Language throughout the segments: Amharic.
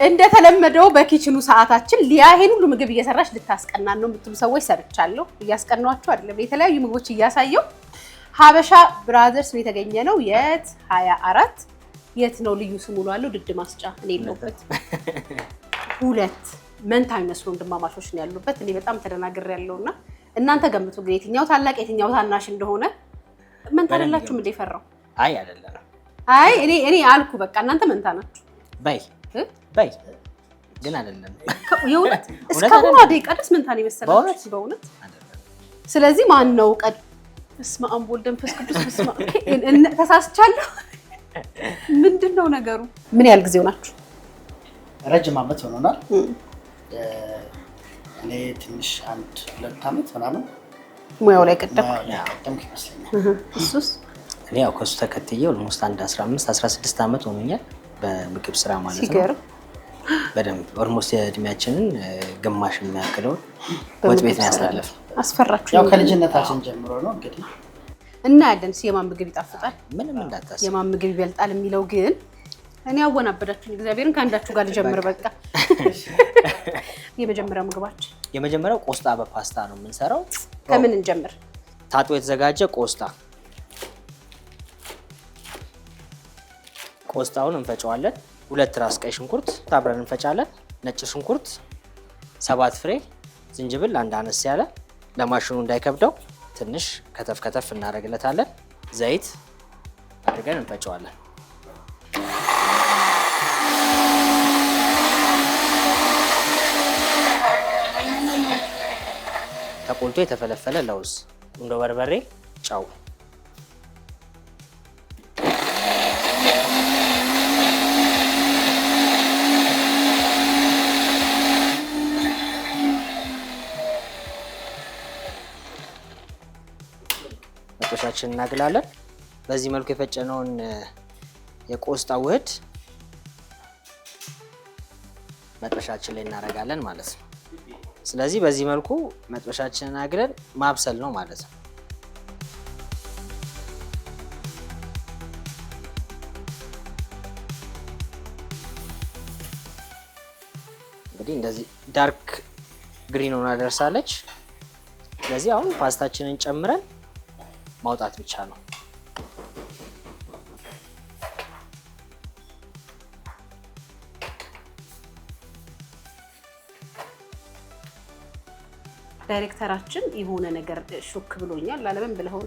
እንደተለመደው በኪችኑ ሰዓታችን ሊያ ይሄን ሁሉ ምግብ እየሰራች ልታስቀናን ነው የምትሉ ሰዎች ሰርቻለሁ። እያስቀናችሁ አይደለም፣ የተለያዩ ምግቦች እያሳየው ሀበሻ ብራዘርስ ነው የተገኘ ነው። የት 24 የት ነው ልዩ ስሙ ላለው ድድ ማስጫ እኔ የለሁበት። ሁለት መንታ የሚመስሉ ወንድማማቾች ነው ያሉበት። እኔ በጣም ተደናግሬ ያለውና እናንተ ገምቱ ግን የትኛው ታላቅ የትኛው ታናሽ እንደሆነ። መንታ አይደላችሁም እንደ ፈራው? አይ አይደለም። አይ እኔ አልኩ በቃ እናንተ መንታ ናችሁ። በይ ግን አይደለም። የእውነት እስካሁን ደቂቃ ድረስ መንታ ነው የመሰላችሁ በእውነት። ስለዚህ ማን ነው ቀድ በስመ አብ ወወልድ ወመንፈስ ቅዱስ በስመ አብ ተሳስቻለሁ። ምንድነው ነገሩ? ምን ያህል ጊዜ ሆናችሁ? ረጅም ዓመት ሆኖናል። እኔ ትንሽ 1-2 ዓመት ምናምን ሙያው ላይ ቀደም ይመስለኛል። እሱስ እኔ ያው ከሱ ተከትዬ ኦልሞስት 15-16 ዓመት ሆኖኛል በምግብ ስራ ማለት ነው። ሲገርም በደንብ ኦልሞስት የእድሜያችንን ግማሽ የሚያክለው ወጥ ቤት ነው ያሳለፍነው። አስፈራችሁ? ያው ከልጅነታችን ጀምሮ ነው እንግዲህ እና ያለን የማን ምግብ ይጣፍጣል ምንም እንዳታስብ የማን ምግብ ይበልጣል የሚለው ግን እኔ አወናበዳችሁ እግዚአብሔርን ከአንዳችሁ ጋር ልጀምር በቃ። የመጀመሪያው ምግባችን የመጀመሪያው ቆስጣ በፓስታ ነው የምንሰራው። ከምን እንጀምር? ታጥቦ የተዘጋጀ ቆስጣውን እንፈጨዋለን። 2 ራስ ቀይ ሽንኩርት አብረን እንፈጫለን። ነጭ ሽንኩርት 7 ፍሬ፣ ዝንጅብል አንድ አነስ ያለ፣ ለማሽኑ እንዳይከብደው ትንሽ ከተፍ እናደርግለታለን። ዘይት አድርገን እንፈጨዋለን። ተቆልቶ የተፈለፈለ ለውዝ፣ ቁንዶ በርበሬ፣ ጨው መጥበሻችን እናግላለን። በዚህ መልኩ የፈጨነውን የቆስጣ ውህድ መጥበሻችን ላይ እናደርጋለን ማለት ነው። ስለዚህ በዚህ መልኩ መጥበሻችንን አግለን ማብሰል ነው ማለት ነው። እንግዲህ እንደዚህ ዳርክ ግሪን ሆና ደርሳለች። ስለዚህ አሁን ፓስታችንን ጨምረን ማውጣት ብቻ ነው። ዳይሬክተራችን የሆነ ነገር ሹክ ብሎኛል። ለምን ብለው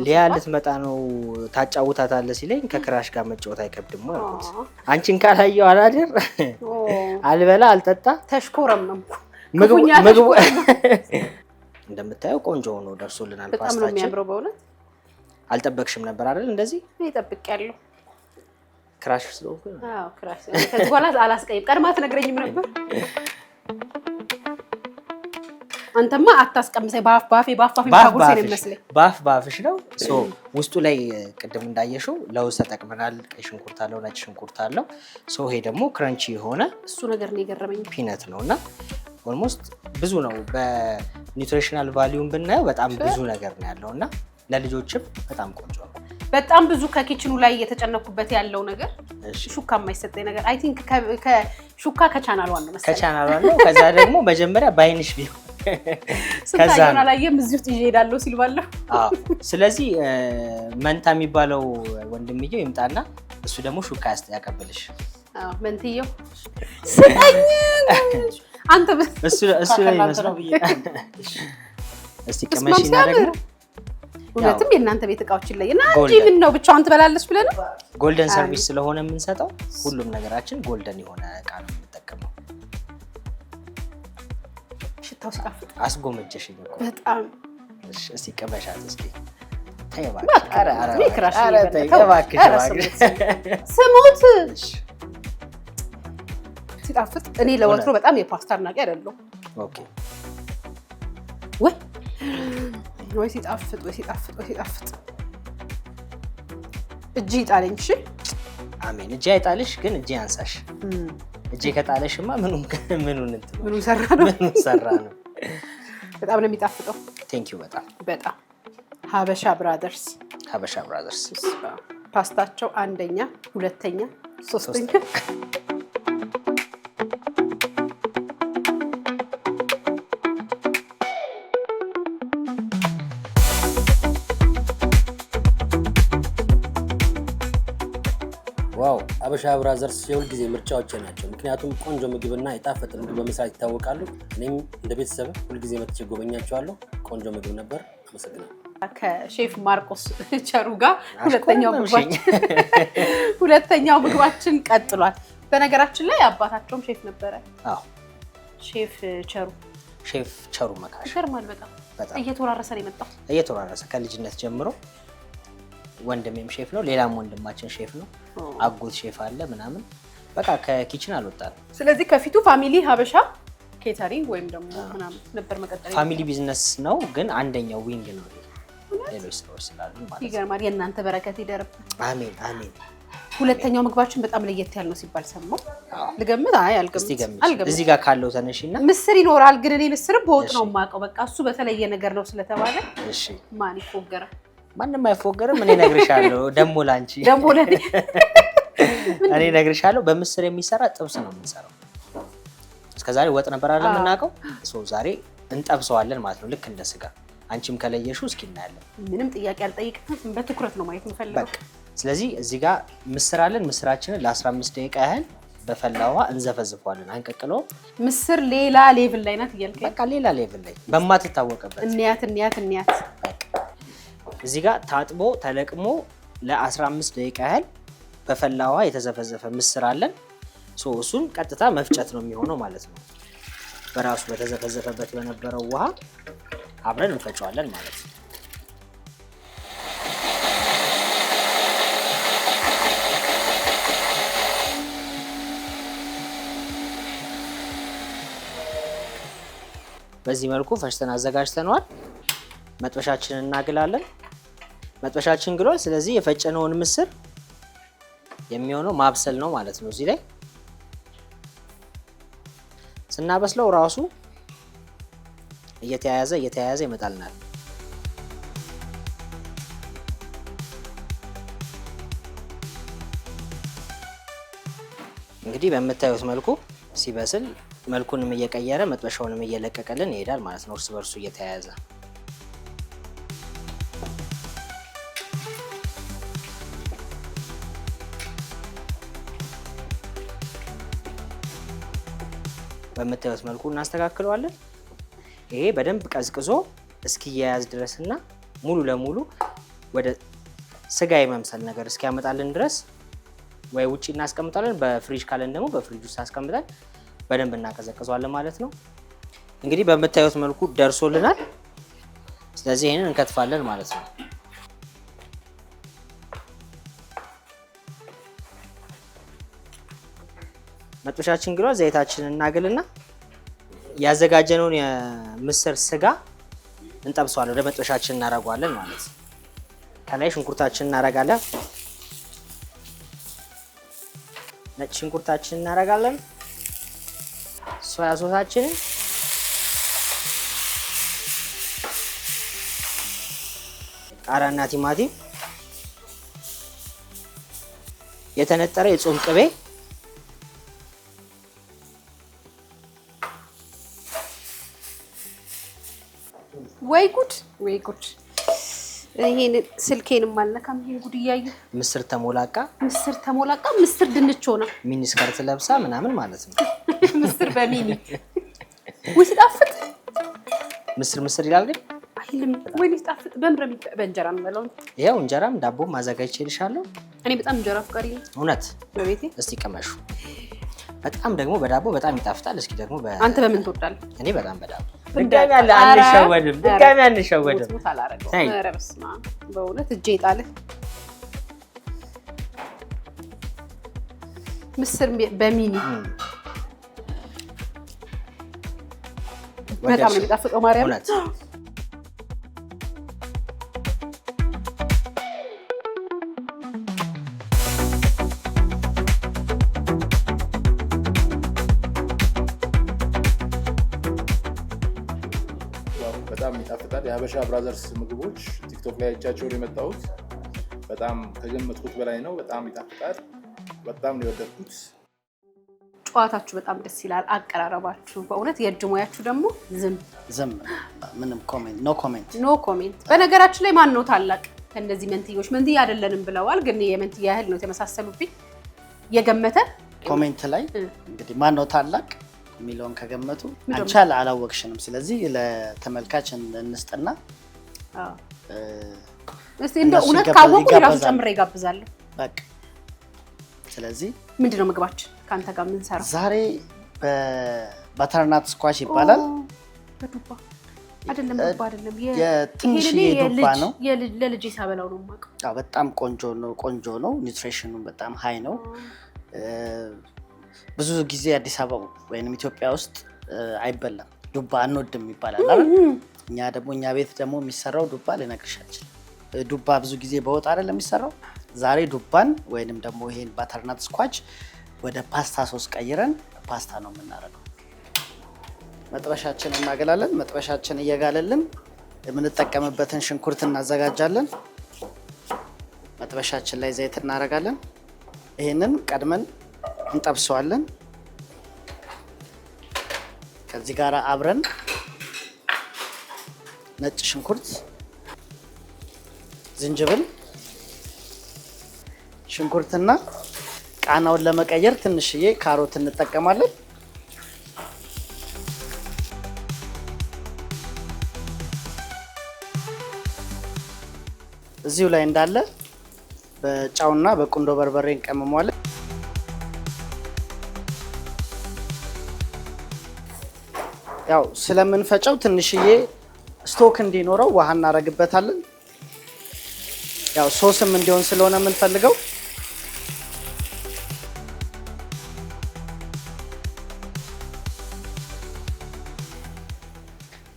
ሊያ ልትመጣ ነው ታጫውታታለህ ሲለኝ ከክራሽ ጋር መጫወት አይከብድም አልኩት። አንቺን ካላየው አላድር አልበላ አልጠጣ ተሽኮረመምኩ። ምግቡ እንደምታየው ቆንጆ ሆኖ ደርሶልናል። ፓስታችን በጣም ነው የሚያምረው በእውነት። አልጠበቅሽም ነበር አይደል? እንደዚህ እጠብቄያለሁ። ክራሽ ስለሆንኩ አዎ ክራሽ ከዚህ በኋላ አላስቀይም። ቀድማ ትነግረኝም ነበር። አንተማ አታስቀምሰኝ። ባፌ ታጉርሴ ነው የሚመስለኝ። ባፍሽ ነው። ውስጡ ላይ ቅድም እንዳየሽው ለውዝ ተጠቅመናል። ቀይ ሽንኩርት አለው፣ ነጭ ሽንኩርት አለው። ይሄ ደግሞ ክራንቺ የሆነ እሱ ነገር ነው የገረመኝ። ፒነት ነውና ኦልሞስት ብዙ ነው። በኒውትሪሽናል ቫልዩም ብናየው በጣም ብዙ ነገር ነው ያለውና ለልጆችም በጣም ቆንጆ ነው። በጣም ብዙ ከኪችኑ ላይ እየተጨነኩበት ያለው ነገር ሹካ የማይሰጠኝ ነገር አይ ቲንክ ሹካ ከቻናል ዋን ነው መሰለኝ። ከቻናል ዋን ነው። ከዛ ደግሞ መጀመሪያ ባይንሽ ቢሆን ከዛ ነው ላየም እዚህ ውስጥ ይዤ ሄዳለሁ ሲል ባለው። ስለዚህ መንታ የሚባለው ወንድምየው ይምጣና እሱ ደግሞ ሹካ ያቀብልሽ። መንትየው ስጠኝ አንተ እሱ ላይ መስለው ብዬ እስቲ ቀመሽና ደግሞ እውነትም የእናንተ ቤት እቃዎችን ላይ እና እንጂ ምን ነው ብቻውን ትበላለች ብለን ጎልደን ሰርቪስ ስለሆነ የምንሰጠው ሁሉም ነገራችን ጎልደን የሆነ እቃ ነው የምንጠቀመው። ሽታው ሲጣፍጥ አስጎመጀሽኝ እኮ በጣም። እስቲ ቀመሻት እስኪ ታይባ። ስሙት ሲጣፍጥ። እኔ ለወትሮ በጣም የፓስታ አድናቂ አይደለሁም። ኦኬ ወይ ሲጣፍጥ እጅ ይጣለኝ። እሺ አሜን። እጅ አይጣልሽ ግን እጅ ያንሳሽ። እጅ ከጣለሽማ ምኑን ሰራ ነው። በጣም ነው የሚጣፍጠው። ቴንኪው በጣም ሀበሻ ብራዘርስ ፓስታቸው 1ኛ 2ኛ 3ኛ ዋው ሀበሻ ብራዘርስ የሁል ጊዜ ምርጫዎች ናቸው። ምክንያቱም ቆንጆ ምግብና የጣፈጠ ምግብ በመስራት ይታወቃሉ። እኔም እንደ ቤተሰብ ሁል ጊዜ መጥቼ ጎበኛቸዋለሁ። ቆንጆ ምግብ ነበር። አመሰግናለሁ። ከሼፍ ማርቆስ ቸሩ ጋር ሁለተኛው ምግባችን ቀጥሏል። በነገራችን ላይ አባታቸውም ሼፍ ነበረ። አዎ ሼፍ ቸሩ መካሽ ይገርማል። በጣም እየተወራረሰ ነው የመጣው። እየተወራረሰ ከልጅነት ጀምሮ ወንድሜም ሼፍ ነው፣ ሌላም ወንድማችን ሼፍ ነው፣ አጎት ሼፍ አለ ምናምን በቃ ከኪችን አልወጣንም። ስለዚህ ከፊቱ ፋሚሊ ሀበሻ ኬተሪንግ ወይም ደግሞ ምናምን ነበር መቀጠል። ፋሚሊ ቢዝነስ ነው ግን አንደኛው ዊንግ ነው። ሌሎች ስራዎች ስላሉ ማለት ነው። ይገርማል። የእናንተ በረከት ይደርብ። አሜን አሜን። ሁለተኛው ምግባችን በጣም ለየት ያለ ነው ሲባል ሰማሁ። ልገምት? አይ አልገምት። እዚህ ጋር ካለው ተነሽና ምስር ይኖራል ግን እኔ ምስር በወጥ ነው የማውቀው። በቃ እሱ በተለየ ነገር ነው ስለተባለ እሺ ማን ይፎገራል? ማንንም አይፎገርም። እኔ እነግርሻለሁ ደሞ ላንቺ ደሞ ለኔ እኔ እነግርሻለሁ። በምስር የሚሰራ ጥብስ ነው የምንሰራው። እስከዛሬ ወጥ ነበር አይደል የምናውቀው? ዛሬ እንጠብሰዋለን ማለት ነው ልክ እንደ ስጋ። አንቺም ከለየሽው እስኪ እናያለን። ምንም ጥያቄ አልጠይቅም። በትኩረት ነው ማየት የምፈልገው። በቃ ስለዚህ እዚህ ጋር ምስር አለን። ምስራችንን ለ15 ደቂቃ ያህል በፈላ ውሃ እንዘፈዝፈዋለን። አንቀቅለው። ምስር ሌላ ሌቭል ላይ ናት እያልከኝ? በቃ ሌላ ሌቭል ላይ በማትታወቅበት እንያት። በቃ እዚህ ጋር ታጥቦ ተለቅሞ ለ15 ደቂቃ ያህል በፈላ ውሃ የተዘፈዘፈ ምስር አለን። እሱን ቀጥታ መፍጨት ነው የሚሆነው ማለት ነው። በራሱ በተዘፈዘፈበት በነበረው ውሃ አብረን እንፈጨዋለን ማለት ነው። በዚህ መልኩ ፈጭተን አዘጋጅተናል። መጥበሻችንን እናግላለን። መጥበሻችን ግሏል። ስለዚህ የፈጨነውን ምስር የሚሆነው ማብሰል ነው ማለት ነው። እዚህ ላይ ስናበስለው ራሱ እየተያያዘ ይመጣልናል። እንግዲህ በምታዩት መልኩ ሲበስል መልኩንም እየቀየረ መጥበሻውንም እየለቀቀልን ይሄዳል ማለት ነው። እርስ በርሱ እየተያያዘ በምታዩት መልኩ እናስተካክለዋለን። ይሄ በደንብ ቀዝቅዞ እስኪያያዝ ድረስና ሙሉ ለሙሉ ወደ ስጋ የመምሰል ነገር እስኪያመጣልን ድረስ ወይ ውጪ እናስቀምጣለን። በፍሪጅ ካለን ደግሞ በፍሪጅ ውስጥ አስቀምጠን በደንብ እናቀዘቅዘዋለን ማለት ነው። እንግዲህ በምታዩት መልኩ ደርሶልናል። ስለዚህ ይሄንን እንከትፋለን ማለት ነው። መጥበሻችን ግሏል። ዘይታችንን እናግልና ያዘጋጀነውን የምስር ስጋ እንጠብሰዋለን። ወደ መጥበሻችን እናደርገዋለን ማለት ነው። ከላይ ሽንኩርታችንን እናደርጋለን። ነጭ ሽንኩርታችንን እናደርጋለን። ሶያ ሶሳችንን፣ ቃሪያና ቲማቲም፣ የተነጠረ የጾም ቅቤ፣ ወይ ጉድ! ይሄን ስልኬንም አልነካም። ይሄን ጉድ እያዩ ምስር ተሞላቃ ምስር ድንች ሆነ ሚኒ ስከርት ለብሳ ምናምን ማለት ነው። ምስር በሚኒ ወይ ሲጣፍጥ! ምስር ይላል ግን አይልም ወይ ሲጣፍጥ! በእንጀራ ነው የምበላው። ይሄው እንጀራም ዳቦ ማዘጋጅቼልሻለሁ። እኔ በጣም እንጀራ አፍቃሪ ነኝ እውነት በቤቴ። እስቲ ቀመሹ። በጣም ደግሞ በዳቦ በጣም ይጣፍጣል። እስኪ ደግሞ አንተ በምን ትወዳለህ? እኔ በጣም በዳቦ። ድጋሚ አንሸወድም። ኧረ በስመ አብ በእውነት እጄ ጣለ። ምስር በሚኒ በጣም ነው የሚጣፍጠው። ማርያም እውነት በጣም ይጣፍጣል። የሀበሻ ብራዘርስ ምግቦች ቲክቶክ ላይ እጃቸውን የመጣሁት በጣም ከገመትኩት በላይ ነው። በጣም ይጣፍጣል። በጣም ነው የወደድኩት። ጨዋታችሁ በጣም ደስ ይላል። አቀራረባችሁ በእውነት የእጅ ሙያችሁ ደግሞ ዝም ምንም ኖ ኮሜንት። በነገራችን ላይ ማን ነው ታላቅ ከእነዚህ መንትዮች? መንትያ አይደለንም ብለዋል፣ ግን የመንትያ ያህል ነው የተመሳሰሉብኝ። የገመተ ኮሜንት ላይ እንግዲህ ማን ነው ታላቅ የሚለውን ከገመቱ አንቺ አላወቅሽንም። ስለዚህ ለተመልካች እንስጥና እስቲ እንደው እውነት ካወቁ ራሱ ጨምሬ ይጋብዛለሁ። በቃ ስለዚህ ምንድነው ምግባችን ካንተ ጋር ምን ሰራ ዛሬ? በባተርናት ስኳሽ ይባላል። በዱባ አይደለም፣ ዱባ አይደለም፣ የትንሽዬ ዱባ ነው። ለልጅ ሳበላው ነው የማውቀው። አዎ በጣም ቆንጆ ነው። ኒውትሪሽኑ በጣም ሃይ ነው። ብዙ ጊዜ አዲስ አበባ ወይንም ኢትዮጵያ ውስጥ አይበላም ዱባ፣ አንወድም ይባላል አይደል? እኛ ቤት ደግሞ የሚሰራው ዱባ ልነግርሽ አልችልም። ዱባ ብዙ ጊዜ በወጥ አይደለም የሚሰራው። ዛሬ ዱባን ወይንም ደግሞ ይሄን ባተርናት ስኳች ወደ ፓስታ ሶስ ቀይረን ፓስታ ነው የምናደርገው። መጥበሻችን እናገላለን። መጥበሻችን እየጋለልን የምንጠቀምበትን ሽንኩርት እናዘጋጃለን። መጥበሻችን ላይ ዘይት እናደርጋለን። ይሄንን ቀድመን እንጠብሰዋለን። ከዚህ ጋር አብረን ነጭ ሽንኩርት፣ ዝንጅብል፣ ሽንኩርትና ቃናውን ለመቀየር ትንሽዬ ካሮት እንጠቀማለን። እዚሁ ላይ እንዳለ በጫውና በቁንዶ በርበሬ እንቀመመዋለን። ያው ስለምንፈጨው ትንሽዬ ስቶክ እንዲኖረው ውሃ እናደርግበታለን። ያው ሶስም እንዲሆን ስለሆነ የምንፈልገው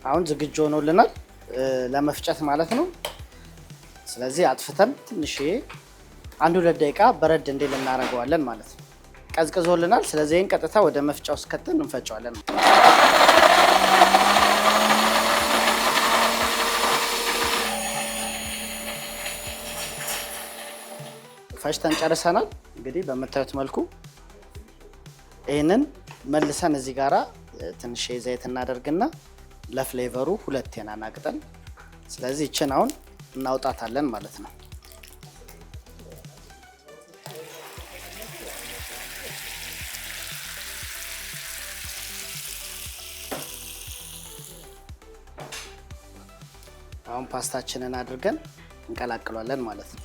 አሁን ዝግጁ ሆኖልናል ለመፍጨት ማለት ነው። ስለዚህ አጥፍተን ትንሽዬ 1-2 ደቂቃ በረድ እንዲል እናደርገዋለን ማለት ነው። ቀዝቅዞልናል። ስለዚህ ይሄን ቀጥታ ወደ መፍጫው እስከተን እንፈጨዋለን። ፈጭተን ጨርሰናል። እንግዲህ በመታዩት መልኩ ይሄንን መልሰን እዚህ ጋራ ትንሽ ዘይት እናደርግና ለፍሌቨሩ 2 የናና ቅጠል። ስለዚህ እቺን አሁን እናውጣታለን ማለት ነው። አሁን ፓስታችንን አድርገን እንቀላቅሏለን ማለት ነው።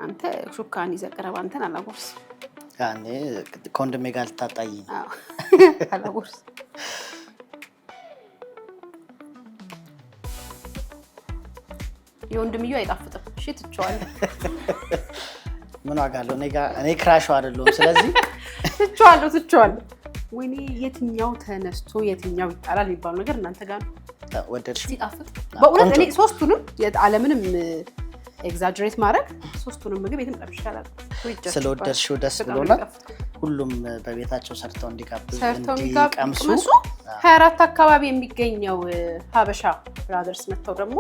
አንተ ሹካን ይዘቀረብ አንተን አላጎርስ ያኔ ኮንዶሜ ጋር ልታጣይ አላጎርስ የወንድምዩ አይጣፍጥም። እሺ ትቸዋለህ። ምን ዋጋ አለው? እኔ ክራሽ አይደለሁም። ስለዚህ ትቸዋለሁ። ወይኔ የትኛው ተነስቶ የትኛው ይጣላል የሚባለው ነገር እናንተ ጋር ነው። ወደድሽ? ሲጣፍጥ በእውነት እኔ ሶስቱንም ዓለምንም ኤግዛጀሬት ማድረግ ሶስቱንም ምግብ የትም ቀምሼ ይችላል። ስለወደድሽው ደስ ብሎናል። ሁሉም በቤታቸው ሰርተው እንዲቀምሱ 24 አካባቢ የሚገኘው ሀበሻ ብራዘርስ መጥተው ደግሞ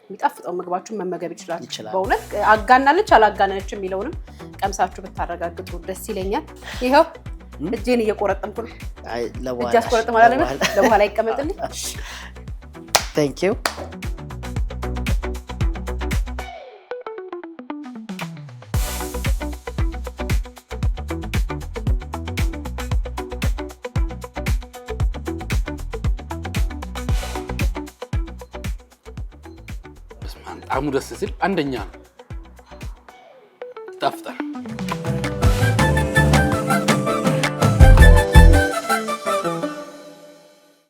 የሚጣፍጠው ምግባችሁን መመገብ ይችላል። በእውነት አጋናለች አላጋናለች የሚለውንም ቀምሳችሁ ብታረጋግጡ ደስ ይለኛል። ይኸው እጄን እየቆረጠምኩ ነው። እጅ አስቆረጥም አላለበት ለበኋላ ይቀመጥልኝ። ቴንክ ዩ። ጣዕሙ ደስ ሲል አንደኛ ነው።